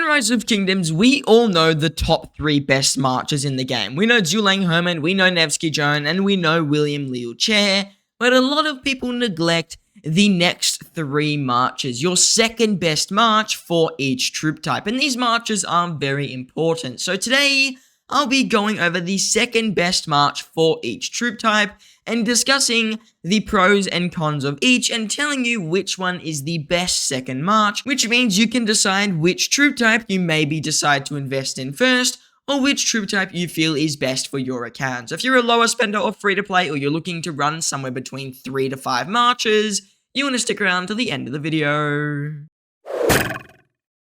Rise of Kingdoms, we all know the top 3 best marchers in the game. We know Zhulang Herman, we know Nevsky Joan, and we know William Liu Chair, but a lot of people neglect the next 3 marches, your second best march for each troop type, and these marches are very important. So today, I'll be going over the second best march for each troop type and discussing the pros and cons of each and telling you which one is the best second march, which means you can decide which troop type you maybe decide to invest in first or which troop type you feel is best for your account. So if you're a lower spender or free to play or you're looking to run somewhere between 3 to 5 marches, you want to stick around to the end of the video.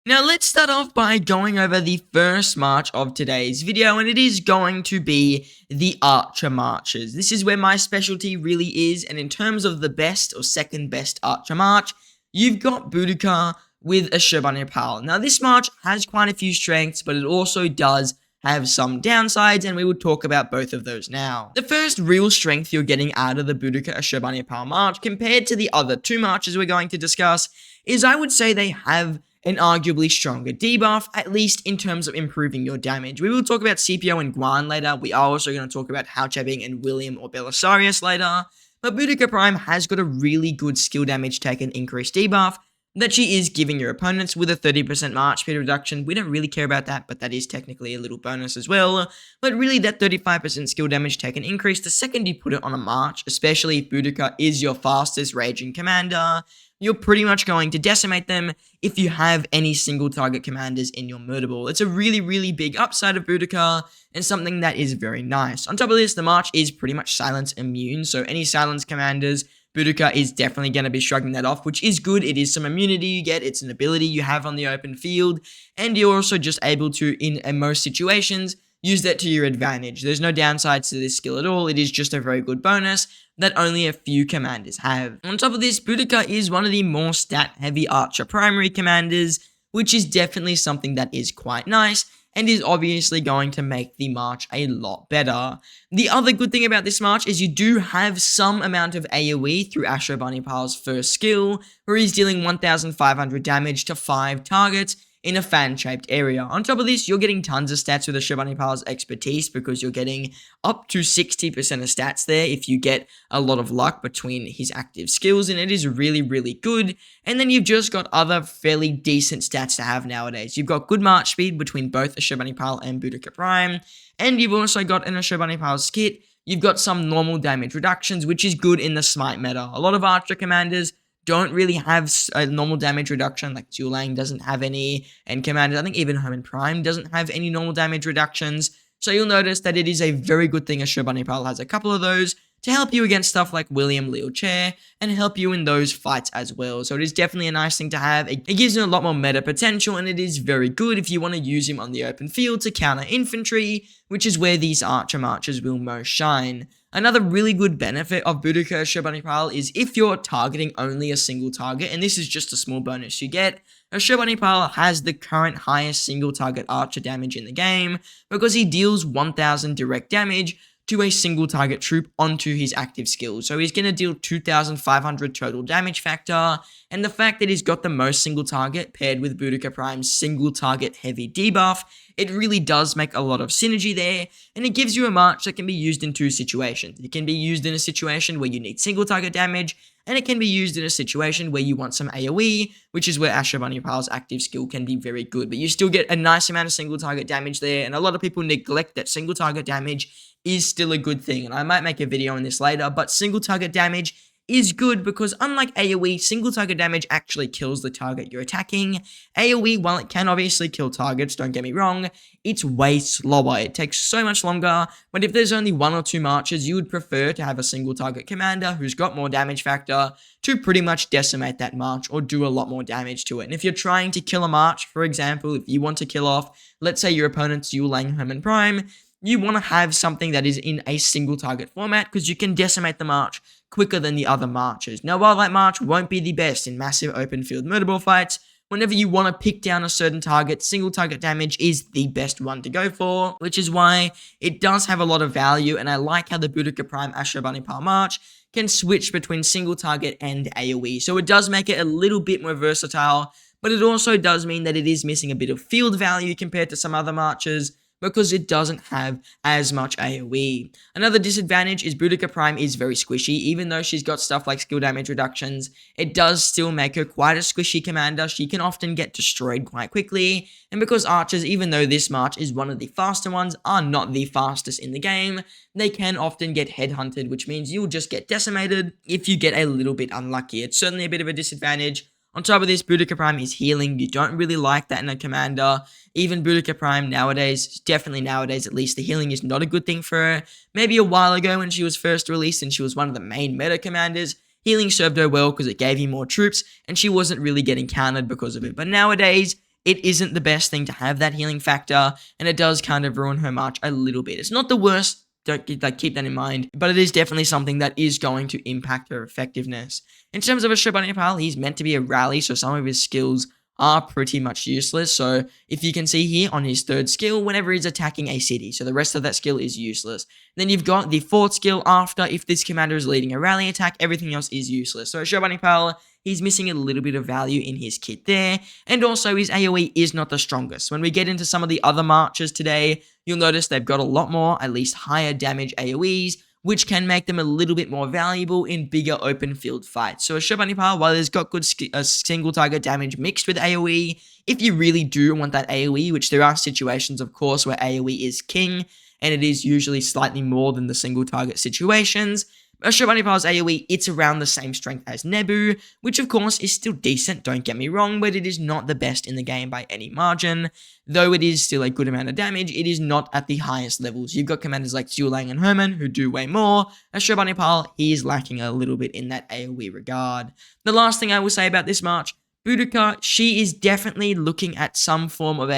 Now let's start off by going over the first march of today's video, and it is going to be the archer marches. This is where my specialty really is, and in terms of the best or second best archer march, you've got Boudica with a Ashurbanipal. Now this march has quite a few strengths, but it also does have some downsides, and we will talk about both of those now. The first real strength you're getting out of the Boudica Ashurbanipal march compared to the other 2 marches we're going to discuss is I would say they have an arguably stronger debuff, at least in terms of improving your damage. We will talk about Scipio and Guan later. We are also going to talk about Hauchebing and William or Belisarius later. But Boudica Prime has got a really good skill damage taken increased debuff that she is giving your opponents with a 30% march speed reduction. We don't really care about that, but that is technically a little bonus as well. But really that 35% skill damage taken increase, the second you put it on a march, especially if Boudica is your fastest raging commander, you're pretty much going to decimate them if you have any single target commanders in your murder ball. It's a really, really big upside of Boudica and something that is very nice. On top of this, the march is pretty much silence immune, so any silence commanders, Boudica is definitely going to be shrugging that off, which is good. It is some immunity you get, it's an ability you have on the open field, and you're also just able to, in most situations, use that to your advantage. There's no downsides to this skill at all. It is just a very good bonus that only a few commanders have. On top of this, Boudica is one of the more stat-heavy archer primary commanders, which is definitely something that is quite nice, and is obviously going to make the march a lot better. The other good thing about this march is you do have some amount of AoE through Ashurbanipal's first skill, where he's dealing 1,500 damage to 5 targets in a fan-shaped area. On top of this, you're getting tons of stats with Ashurbanipal's expertise because you're getting up to 60% of stats there if you get a lot of luck between his active skills, and it is really, really good. And then you've just got other fairly decent stats to have nowadays. You've got good march speed between both Ashurbanipal and Boudica Prime, and you've also got an Ashurbanipal's kit. You've got some normal damage reductions, which is good in the smite meta. A lot of archer commanders don't really have a normal damage reduction, like Zhulang doesn't have any, and commanders, I think even Herman Prime doesn't have any normal damage reductions, so you'll notice that it is a very good thing Ashurbanipal has a couple of those to help you against stuff like William Liu Chair, and help you in those fights as well, so it is definitely a nice thing to have. It gives you a lot more meta potential, and it is very good if you want to use him on the open field to counter infantry, which is where these archer marches will most shine. Another really good benefit of Boudica Ashurbanipal is if you're targeting only a single target, and this is just a small bonus you get, Ashurbanipal has the current highest single target archer damage in the game because he deals 1,000 direct damage to a single target troop onto his active skills. So he's going to deal 2,500 total damage factor, and the fact that he's got the most single target paired with Boudica Prime's single target heavy debuff, it really does make a lot of synergy there, and it gives you a march that can be used in 2 situations. It can be used in a situation where you need single target damage, and it can be used in a situation where you want some AoE, which is where Ashurbanipal's active skill can be very good, but you still get a nice amount of single target damage there, and a lot of people neglect that single target damage is still a good thing, and I might make a video on this later, but single target damage is good because unlike AoE, single target damage actually kills the target you're attacking. AoE, while it can obviously kill targets, don't get me wrong, it's way slower. It takes so much longer, but if there's only 1 or 2 marches, you would prefer to have a single target commander who's got more damage factor to pretty much decimate that march or do a lot more damage to it. And if you're trying to kill a march, for example, if you want to kill off, let's say your opponent's Zhulang Herman Prime, you want to have something that is in a single target format because you can decimate the march quicker than the other marches. Now, while that march won't be the best in massive open field murder ball fights, whenever you want to pick down a certain target, single target damage is the best one to go for, which is why it does have a lot of value, and I like how the Boudica Prime Ashurbanipal march can switch between single target and AoE, so it does make it a little bit more versatile, but it also does mean that it is missing a bit of field value compared to some other marches, because it doesn't have as much AoE. Another disadvantage is Boudica Prime is very squishy. Even though she's got stuff like skill damage reductions, it does still make her quite a squishy commander. She can often get destroyed quite quickly, and because archers, even though this march is one of the faster ones, are not the fastest in the game, they can often get headhunted, which means you'll just get decimated if you get a little bit unlucky. It's certainly a bit of a disadvantage. On top of this, Boudica Prime is healing. You don't really like that in a commander. Even Boudica Prime nowadays, definitely nowadays at least, the healing is not a good thing for her. Maybe a while ago when she was first released and she was one of the main meta commanders, healing served her well because it gave you more troops and she wasn't really getting countered because of it. But nowadays, it isn't the best thing to have that healing factor, and it does kind of ruin her march a little bit. It's not the worst. Don't keep that in mind, but it is definitely something that is going to impact her effectiveness. In terms of a Shobani, he's meant to be a rally, so some of his skills are pretty much useless. So if you can see here on his third skill, whenever he's attacking a city, so the rest of that skill is useless. Then you've got the fourth skill after, if this commander is leading a rally attack, everything else is useless. So Shobani, he's missing a little bit of value in his kit there, and also his AoE is not the strongest. When we get into some of the other marches today, you'll notice they've got a lot more, at least higher damage AoEs, which can make them a little bit more valuable in bigger open field fights. So a Shobani, while it's got good single target damage mixed with AoE, if you really do want that AoE, which there are situations of course where AoE is king, and it is usually slightly more than the single target situations, Shobani AoE, it's around the same strength as Nebu, which of course is still decent, don't get me wrong, but it is not the best in the game by any margin. Though it is still a good amount of damage, it is not at the highest levels. You've got commanders like Zulang and Herman who do way more. Shobani, he is lacking a little bit in that AoE regard. The last thing I will say about this march, Boudica, she is definitely looking at some form of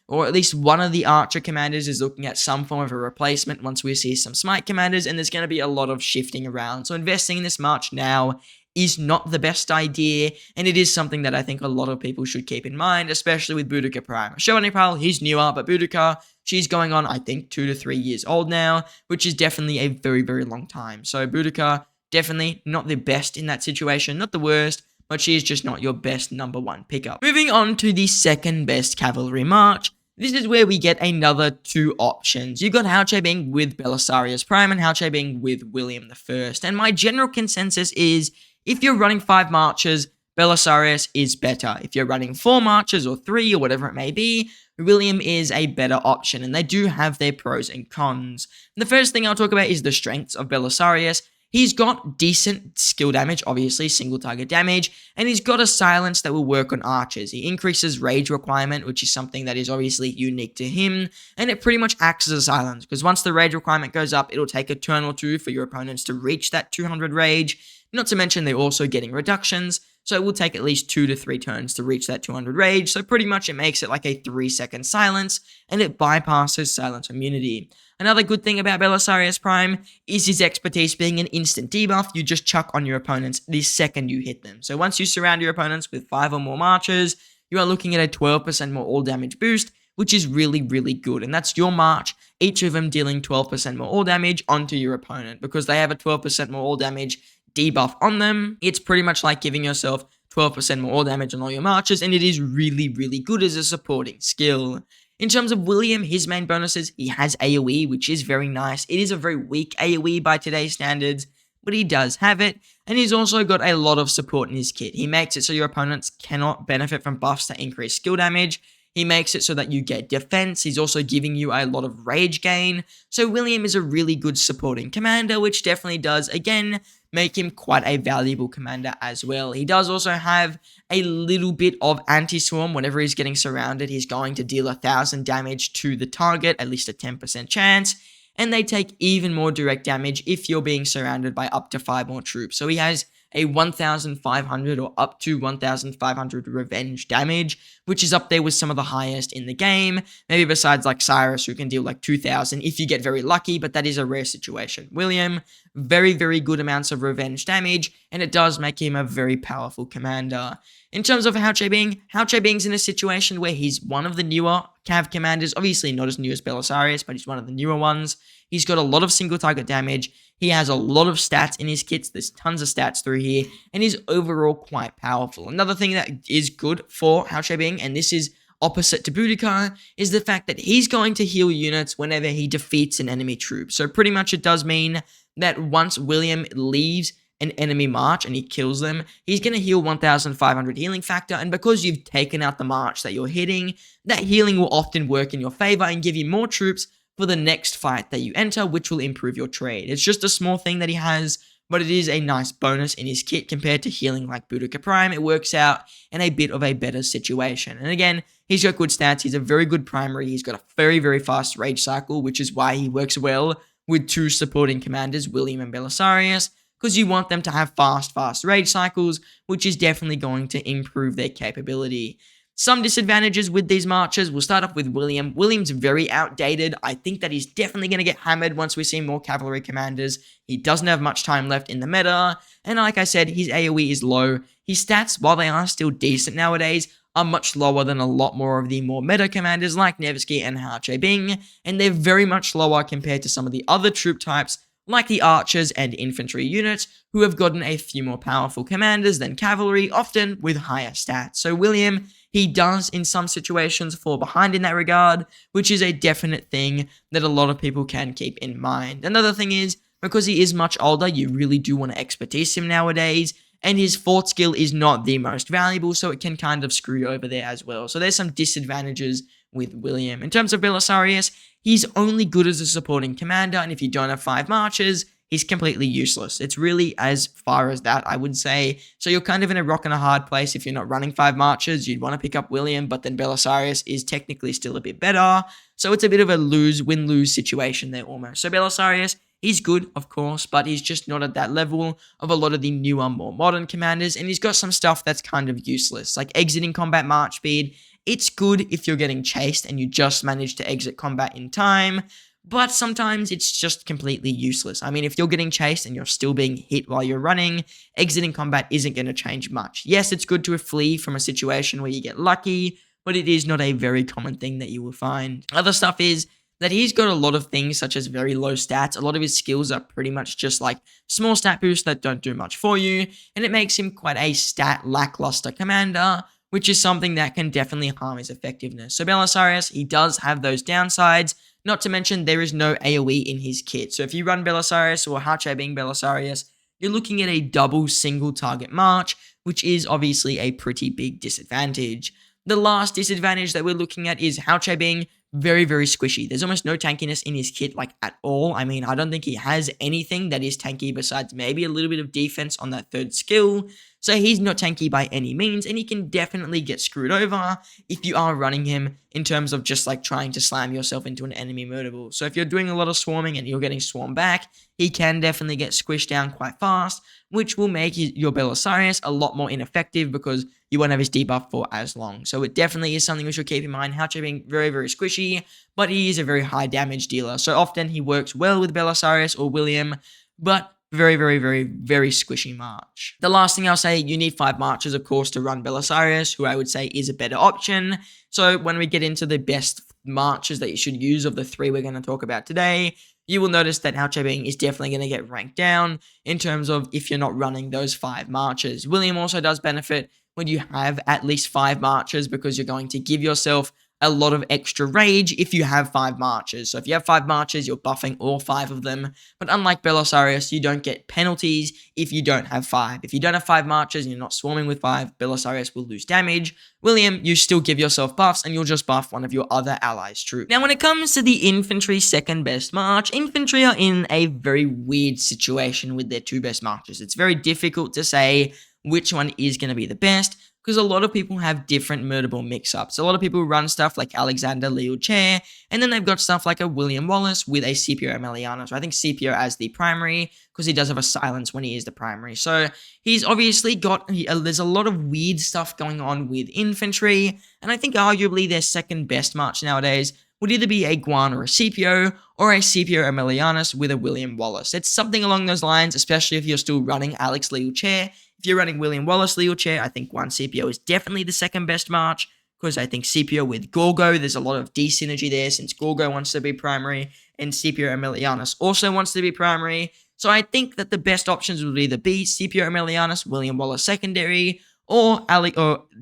or at least one of the archer commanders is looking at some form of a replacement once we see some smite commanders, and there's going to be a lot of shifting around. So investing in this march now is not the best idea, and it is something that I think a lot of people should keep in mind, especially with Boudica Prime. Shobani, he's newer, but Boudica, she's going on, I think, 2 to 3 years old now, which is definitely a very, very long time. So Boudica, definitely not the best in that situation, not the worst, but she is just not your best number one pickup. Moving on to the second best cavalry march, this is where we get another two options. You've got Hao Bing with Belisarius Prime and Hao Bing with William I. And my general consensus is, if you're running 5 marches, Belisarius is better. If you're running 4 marches or 3 or whatever it may be, William is a better option, and they do have their pros and cons. And the first thing I'll talk about is the strengths of Belisarius. He's got decent skill damage, obviously, single target damage, and he's got a silence that will work on archers. He increases rage requirement, which is something that is obviously unique to him, and it pretty much acts as a silence, because once the rage requirement goes up, it'll take a turn or 2 for your opponents to reach that 200 rage, not to mention they're also getting reductions, so it will take at least 2 to 3 turns to reach that 200 rage, so pretty much it makes it like a 3-second silence, and it bypasses silence immunity. Another good thing about Belisarius Prime is his expertise being an instant debuff. You just chuck on your opponents the second you hit them. So once you surround your opponents with 5 or more marches, you are looking at a 12% more all damage boost, which is really, really good. And that's your march, each of them dealing 12% more all damage onto your opponent. Because they have a 12% more all damage debuff on them, it's pretty much like giving yourself 12% more all damage on all your marches, and it is really, really good as a supporting skill. In terms of William, his main bonuses, he has AoE, which is very nice. It is a very weak AoE by today's standards, but he does have it, and he's also got a lot of support in his kit. He makes it so your opponents cannot benefit from buffs that increase skill damage. He makes it so that you get defense. He's also giving you a lot of rage gain. So William is a really good supporting commander, which definitely does, again, make him quite a valuable commander as well. He does also have a little bit of anti-swarm. Whenever he's getting surrounded, he's going to deal 1,000 damage to the target, at least a 10% chance. And they take even more direct damage if you're being surrounded by up to 5 more troops. So he has a 1,500 or up to 1,500 revenge damage, which is up there with some of the highest in the game. Maybe besides like Cyrus, who can deal like 2,000 if you get very lucky, but that is a rare situation. William, very, very good amounts of revenge damage, and it does make him a very powerful commander. In terms of Hao Bing's in a situation where he's one of the newer Cav commanders, obviously not as new as Belisarius, but he's one of the newer ones. He's got a lot of single target damage. He has a lot of stats in his kits. There's tons of stats through here, and he's overall quite powerful. Another thing that is good for Hao Bing, and this is opposite to Boudica, is the fact that he's going to heal units whenever he defeats an enemy troop. So pretty much it does mean that once William leaves an enemy march and he kills them, he's going to heal 1500 healing factor, and because you've taken out the march that you're hitting, that healing will often work in your favor and give you more troops for the next fight that you enter, which will improve your trade. It's just a small thing that he has, but it is a nice bonus in his kit compared to healing like Boudica Prime. It works out in a bit of a better situation. And again, he's got good stats. He's a very good primary. He's got a very, very fast rage cycle, which is why he works well with two supporting commanders, William and Belisarius, because you want them to have fast rage cycles, which is definitely going to improve their capability. Some disadvantages with these marches. We'll start off with William. William's very outdated. I think that he's definitely going to get hammered once we see more cavalry commanders. He doesn't have much time left in the meta, and like I said, his AoE is low. His stats, while they are still decent nowadays, are much lower than a lot more of the more meta commanders like Nevsky and Hao Bing, and they're very much lower compared to some of the other troop types like the archers and infantry units, who have gotten a few more powerful commanders than cavalry, often with higher stats. So William, he does in some situations fall behind in that regard, which is a definite thing that a lot of people can keep in mind. Another thing is, because he is much older, you really do want to expertise him nowadays, and his fort skill is not the most valuable, so it can kind of screw you over there as well. So there's some disadvantages with William. In terms of Belisarius, he's only good as a supporting commander, and if you don't have 5 marches, he's completely useless. It's really as far as that, I would say. So you're kind of in a rock and a hard place if you're not running 5 marches. You'd want to pick up William, but then Belisarius is technically still a bit better. So it's a bit of a win-lose situation there almost. So Belisarius, he's good, of course, but he's just not at that level of a lot of the newer, more modern commanders, and he's got some stuff that's kind of useless, like exiting combat march speed. It's good if you're getting chased and you just manage to exit combat in time, but sometimes it's just completely useless. I mean, if you're getting chased and you're still being hit while you're running, exiting combat isn't going to change much. Yes, it's good to flee from a situation where you get lucky, but it is not a very common thing that you will find. Other stuff is that he's got a lot of things such as very low stats. A lot of his skills are pretty much just like small stat boosts that don't do much for you, and it makes him quite a stat lackluster commander, which is something that can definitely harm his effectiveness. So Belisarius, he does have those downsides, not to mention there is no AoE in his kit. So if you run Belisarius or Hao Bing Belisarius, you're looking at a double single target march, which is obviously a pretty big disadvantage. The last disadvantage that we're looking at is Hao Bing, very, very squishy. There's almost no tankiness in his kit, like, at all. I mean, I don't think he has anything that is tanky besides maybe a little bit of defense on that third skill. So he's not tanky by any means, and he can definitely get screwed over if you are running him in terms of just like trying to slam yourself into an enemy murderable. So if you're doing a lot of swarming and you're getting swarmed back, he can definitely get squished down quite fast, which will make your Belisarius a lot more ineffective because you won't have his debuff for as long. So it definitely is something we should keep in mind. Hao being very, very squishy, but he is a very high damage dealer. So often he works well with Belisarius or William, but very, very, very, very squishy march. The last thing I'll say, you need 5 marches, of course, to run Belisarius, who I would say is a better option. So when we get into the best marches that you should use of the 3 we're going to talk about today, you will notice that Hao Bing is definitely going to get ranked down in terms of if you're not running those 5 marches. William also does benefit when you have at least 5 marches because you're going to give yourself a lot of extra rage if you have 5 marches. So if you have 5 marches, you're buffing all 5 of them. But unlike Belisarius, you don't get penalties if you don't have 5. If you don't have 5 marches and you're not swarming with 5, Belisarius will lose damage. William, you still give yourself buffs and you'll just buff one of your other allies' troops. Now, when it comes to the infantry second best march, infantry are in a very weird situation with their 2 best marches. It's very difficult to say which one is going to be the best, because a lot of people have different murderable mix-ups. A lot of people run stuff like Alexander Leo Chair, and then they've got stuff like a William Wallace with a Scipio Aemilianus. So I think Scipio as the primary, because he does have a silence when he is the primary. So he's obviously got, there's a lot of weird stuff going on with infantry, and I think arguably their second best march nowadays would either be a Guan or a Scipio, or a Scipio Aemilianus with a William Wallace. It's something along those lines, especially if you're still running Alex Leo Chair. If you're running William Wallace Leo Chair, I think Guan Scipio is definitely the second best march, because I think Scipio with Gorgo, there's a lot of D-synergy there since Gorgo wants to be primary, and Scipio Aemilianus also wants to be primary. So I think that the best options would either be Scipio Aemilianus, William Wallace secondary, or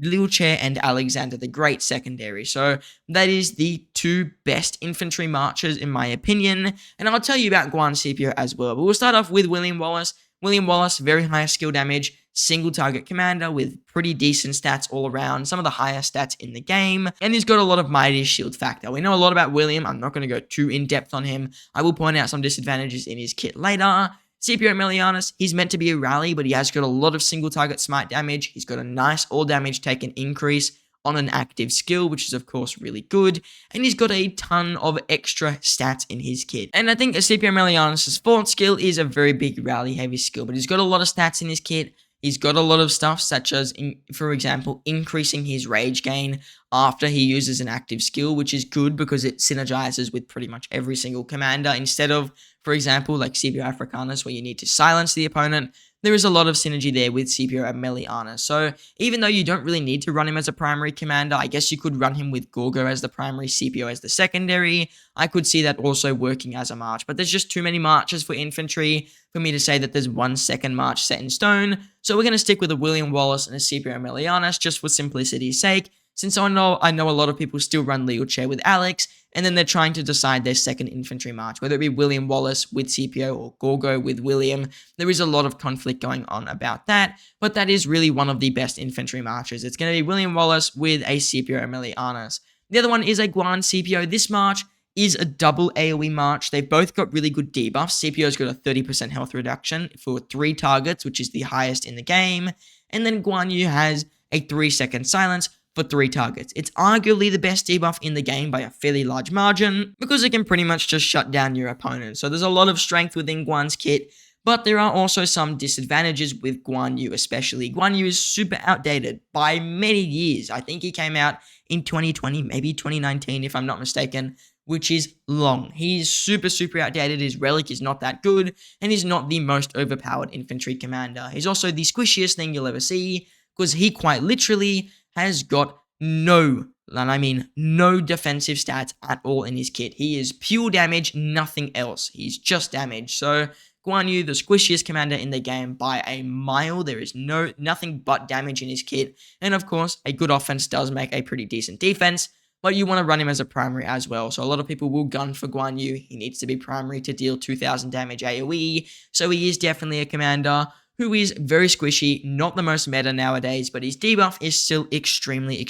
Liu Che and Alexander the Great secondary. So that is the two best infantry marchers in my opinion, and I'll tell you about Guan Scipio as well. But we'll start off with William Wallace. William Wallace, very high skill damage, single target commander with pretty decent stats all around, some of the highest stats in the game, and he's got a lot of mighty shield factor. We know a lot about William. I'm not going to go too in depth on him. I will point out some disadvantages in his kit later. Scipio Aemilianus, he's meant to be a rally, but he has got a lot of single target smite damage. He's got a nice all damage taken increase on an active skill, which is of course really good, and he's got a ton of extra stats in his kit. And I think Scipio Aemilianus' fourth skill is a very big rally heavy skill, but he's got a lot of stats in his kit. He's got a lot of stuff such as, for example, increasing his rage gain after he uses an active skill, which is good because it synergizes with pretty much every single commander. Instead of, for example, like Scipio Africanus, where you need to silence the opponent, there is a lot of synergy there with Scipio Aemilianus. So even though you don't really need to run him as a primary commander, I guess you could run him with Gorgo as the primary, Scipio as the secondary. I could see that also working as a march, but there's just too many marches for infantry for me to say that there's one second march set in stone. So we're going to stick with a William Wallace and a Scipio Aemilianus just for simplicity's sake, since I know a lot of people still run Liu Che with Alex, and then they're trying to decide their second infantry march, whether it be William Wallace with Scipio or Gorgo with William. There is a lot of conflict going on about that, but that is really one of the best infantry marches. It's going to be William Wallace with a Scipio Aemilianus. The other one is a Guan Scipio. This march is a double AoE march. They've both got really good debuffs. Scipio's got a 30% health reduction for 3 targets, which is the highest in the game, and then Guan Yu has a 3-second silence for 3 targets. It's arguably the best debuff in the game by a fairly large margin, because it can pretty much just shut down your opponent. So there's a lot of strength within Guan's kit, but there are also some disadvantages with Guan Yu especially. Guan Yu is super outdated by many years. I think he came out in 2020, maybe 2019 if I'm not mistaken, which is long. He's super outdated. His relic is not that good, and he's not the most overpowered infantry commander. He's also the squishiest thing you'll ever see, because he quite literally has got no, and I mean no defensive stats at all in his kit. He is pure damage, nothing else. He's just damage. So Guan Yu, the squishiest commander in the game by a mile. There is nothing but damage in his kit. And of course, a good offense does make a pretty decent defense, but you want to run him as a primary as well. So a lot of people will gun for Guan Yu. He needs to be primary to deal 2000 damage AoE. So he is definitely a commander who is very squishy, not the most meta nowadays, but his debuff is still extremely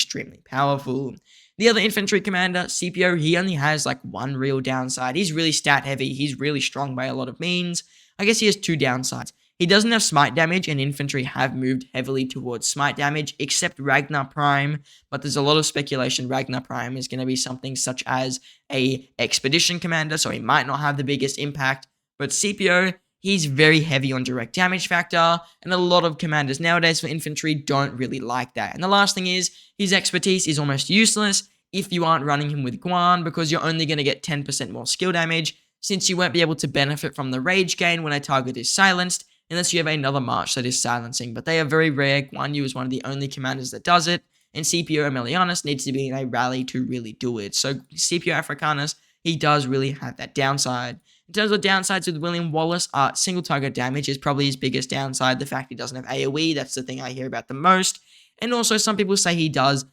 powerful. The other infantry commander, Scipio, he only has like one real downside. He's really stat heavy, he's really strong by a lot of means. I guess he has 2 downsides. He doesn't have smite damage, and infantry have moved heavily towards smite damage, except Ragnar Prime, but there's a lot of speculation Ragnar Prime is going to be something such as a expedition commander, so he might not have the biggest impact, but Scipio, he's very heavy on direct damage factor, and a lot of commanders nowadays for infantry don't really like that. And the last thing is, his expertise is almost useless if you aren't running him with Guan, because you're only going to get 10% more skill damage, since you won't be able to benefit from the rage gain when a target is silenced, unless you have another march that is silencing. But they are very rare. Guan Yu is one of the only commanders that does it, and Scipio Aemilianus needs to be in a rally to really do it. So Scipio Africanus, he does really have that downside. In terms of downsides with William Wallace, single target damage is probably his biggest downside. The fact he doesn't have AoE, that's the thing I hear about the most. And also some people say he does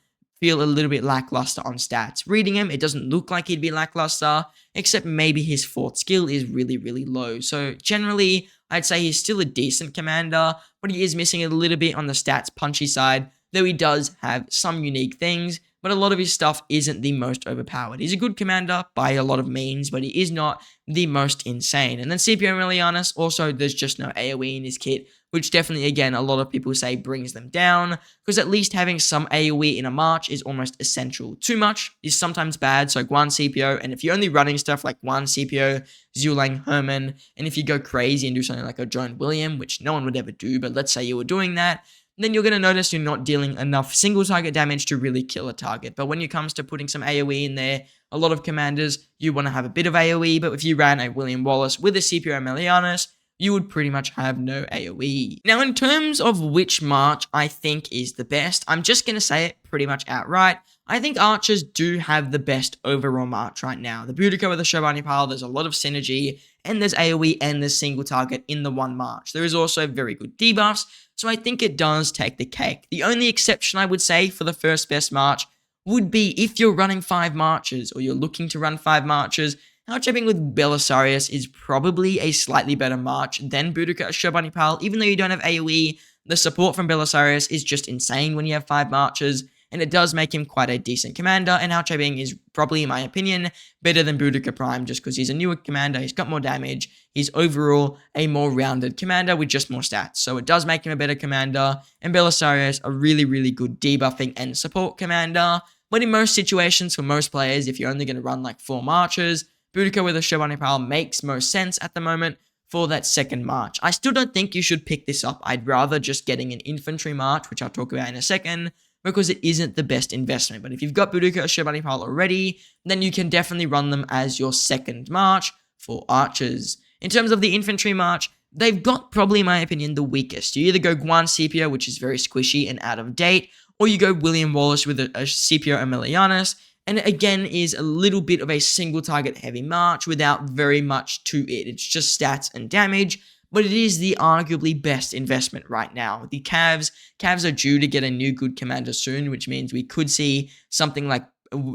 feel a little bit lackluster on stats. Reading him, it doesn't look like he'd be lackluster, except maybe his 4th skill is really low. So generally, I'd say he's still a decent commander, but he is missing a little bit on the stats punchy side, though he does have some unique things, but a lot of his stuff isn't the most overpowered. He's a good commander by a lot of means, but he is not the most insane. And then Scipio Aemilianus, also there's just no AoE in his kit, which definitely, again, a lot of people say brings them down, because at least having some AoE in a march is almost essential. Too much is sometimes bad, so Guan Scipio, and if you're only running stuff like Guan Scipio, Zulang Herman, and if you go crazy and do something like a Joan William, which no one would ever do, but let's say you were doing that, then you're going to notice you're not dealing enough single target damage to really kill a target. But when it comes to putting some AoE in there, a lot of commanders, you want to have a bit of AoE, but if you ran a William Wallace with a Scipio Aemilianus, you would pretty much have no AoE. Now, in terms of which march I think is the best, I'm just going to say it pretty much outright. I think archers do have the best overall march right now. The Boudica with the Shobani pile, there's a lot of synergy, and there's AoE and there's single target in the one march. There is also very good debuffs, so I think it does take the cake. The only exception I would say for the first best march would be if you're running 5 marches or you're looking to run 5 marches. Housekeeping with Belisarius is probably a slightly better march than Boudica Shobani pile. Even though you don't have AoE, the support from Belisarius is just insane when you have 5 marches, and it does make him quite a decent commander, and Housekeeping is probably, in my opinion, better than Boudica Prime just because he's a newer commander, he's got more damage, he's overall a more rounded commander with just more stats. So it does make him a better commander, and Belisarius a really, really good debuffing and support commander. But in most situations, for most players, if you're only going to run like 4 marches, Boudica with a Shobani pile makes most sense at the moment for that second march. I still don't think you should pick this up. I'd rather just getting an infantry march, which I'll talk about in a second, because it isn't the best investment. But if you've got Boudica or Shobani pile already, then you can definitely run them as your second march for archers. In terms of the infantry march, they've got probably, in my opinion, the weakest. You either go Guan Scipio, which is very squishy and out of date, or you go William Wallace with a Scipio Aemilianus, and it again is a little bit of a single target heavy march without very much to it. It's just stats and damage, but it is the arguably best investment right now. The Cavs are due to get a new good commander soon, which means we could see something like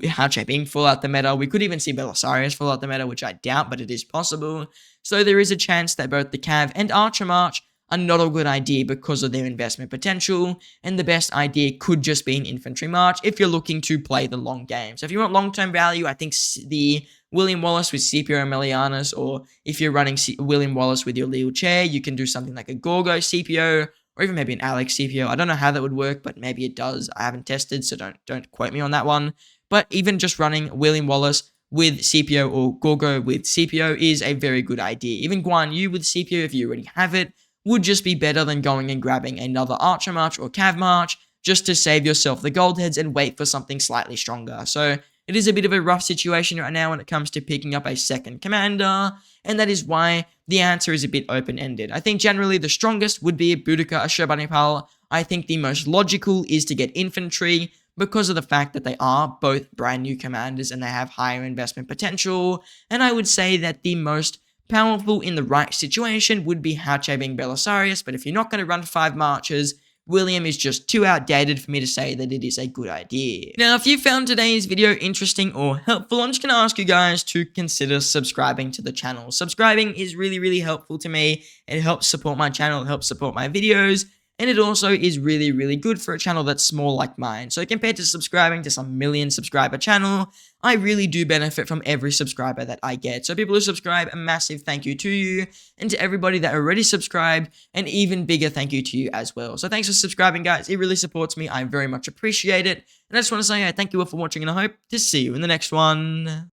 Housekeeping fall out the meta. We could even see Belisarius fall out the meta, which I doubt, but it is possible. So there is a chance that both the Cav and Archer March are not a good idea because of their investment potential, and the best idea could just be an infantry march if you're looking to play the long game. So if you want long-term value, I think the William Wallace with Scipio Aemilianus, or if you're running William Wallace with your Leo Chair, you can do something like a Gorgo Scipio, or even maybe an Alex Scipio. I don't know how that would work, but maybe it does. I haven't tested, so don't quote me on that one. But even just running William Wallace with Scipio or Gorgo with Scipio is a very good idea. Even Guan Yu with Scipio, if you already have it, would just be better than going and grabbing another Archer March or Cav March just to save yourself the gold heads and wait for something slightly stronger. So it is a bit of a rough situation right now when it comes to picking up a second commander, and that is why the answer is a bit open-ended. I think generally the strongest would be Boudica or Shobani pile. I think the most logical is to get infantry because of the fact that they are both brand new commanders and they have higher investment potential, and I would say that the most powerful in the right situation would be Housekeeping Belisarius, but if you're not going to run 5 marches, William is just too outdated for me to say that it is a good idea. Now, if you found today's video interesting or helpful, I'm just going to ask you guys to consider subscribing to the channel. Subscribing is really, really helpful to me. It helps support my channel, it helps support my videos, and it also is really, really good for a channel that's small like mine. So compared to subscribing to some million subscriber channel, I really do benefit from every subscriber that I get. So people who subscribe, a massive thank you to you, and to everybody that already subscribed, an even bigger thank you to you as well. So thanks for subscribing, guys. It really supports me. I very much appreciate it. And I just want to say thank you all for watching, and I hope to see you in the next one.